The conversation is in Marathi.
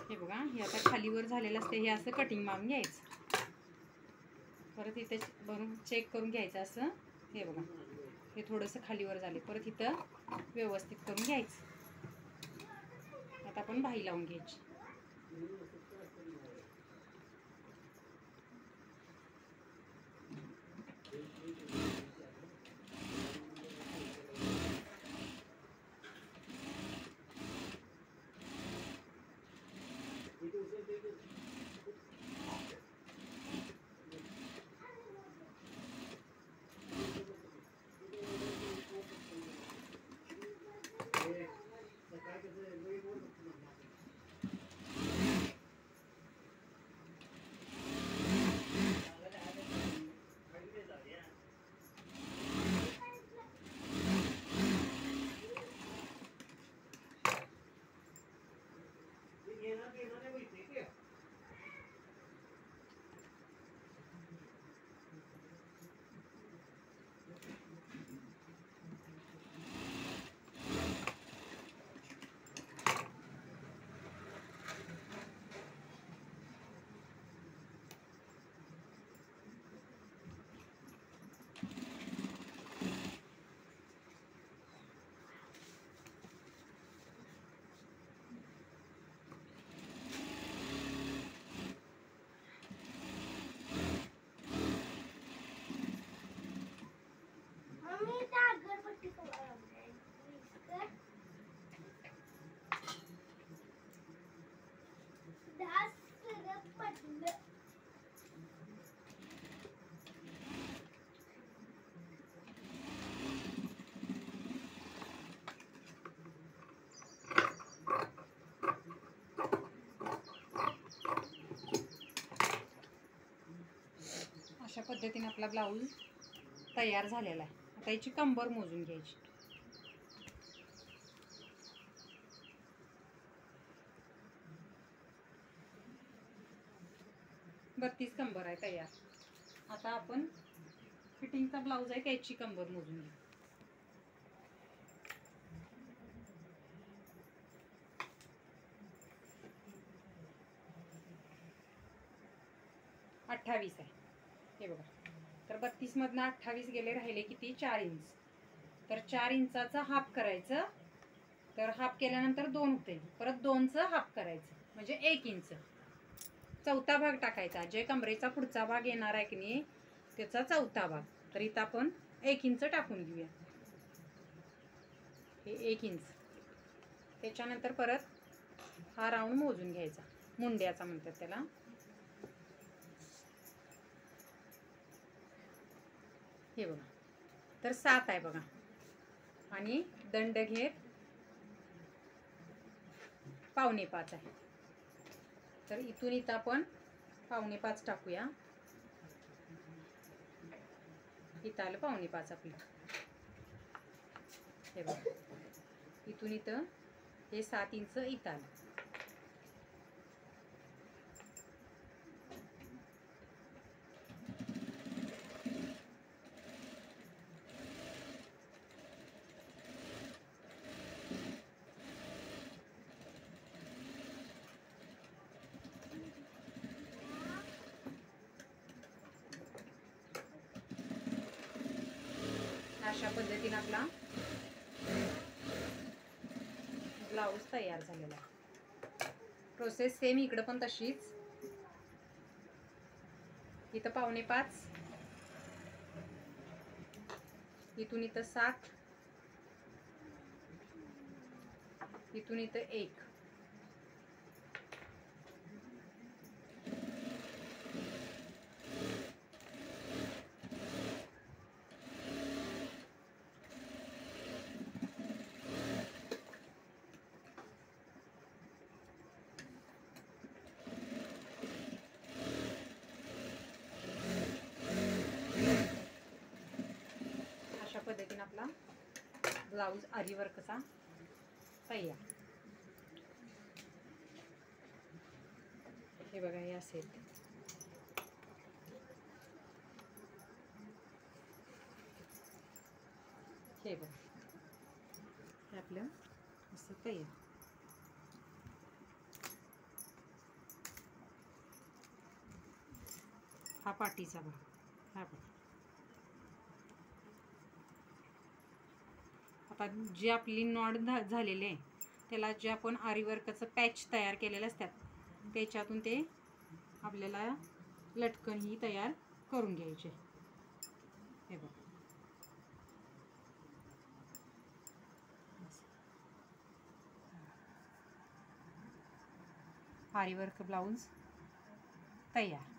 हे बघा, हे आता खालीवर झालेलं असते, हे असं कटिंग मारून घ्यायचं. परत इथे भरून चेक करून घ्यायचं असं. हे बघा, हे थोडंसं खालीवर झाले, परत इथं व्यवस्थित करून घ्यायचं. आता आपण बाही लावून घ्यायची. अशा पद्धतीने आपला ब्लाऊज तयार झालेला आहे. आता याची कंबर मोजून घ्यायची. बत्तीस कंबर आहे तयार. आता आपण फिटिंगचा ब्लाऊज आहे त्याची कंबर मोजून घेऊ. अठ्ठावीस आहे. हे बघा, तर 32 मधनं 28 गेले, राहिले किती? 4 इंच. तर 4 इंचाचा हाफ करायचं. तर हाफ केल्यानंतर 2 होते, परत 2चं हाफ करायचं म्हणजे 1 इंच. चौथा भाग टाकायचा. जे कमरेचा पुढचा भाग येणार आहे की नाही त्याचा चौथा भाग. तर इथं आपण 1 इंच टाकून घेऊया. हे 1 इंच. त्याच्यानंतर परत हा राऊंड मोजून घ्यायचा, मुंड्याचा म्हणतात त्याला. हे बघा, तर 7 आहे बघा. आणि दंड घेत 4.25 आहे. तर इथून इथं आपण 4.25 टाकूया. इथं आलं 4.25 आपलं. हे बघा, इथून इथं हे 7 इंच इथं आलं. अशा पद्धतीने आपला ब्लाऊज तयार झालेला आहे. प्रोसेस सेम इकडं पण तशीच. इथं 4.25, इथून इथं 7, इथून इथं 1, पद्धतीने आपला ब्लाऊज आरी वर्कचा तयार. हे बघा, हे असेल. हे बघा, हे आपलं असं तयार. हा पाठीचा भाग, हा बघा. आता जी आपली नॉट झालेली आहे त्याला जे आपण आरीवर्कचं पॅच तयार केलेलं असतात त्याच्यातून ते आपल्याला लटकन ही तयार करून घ्यायचे. हे बघा, आरीवर्क ब्लाऊज तयार.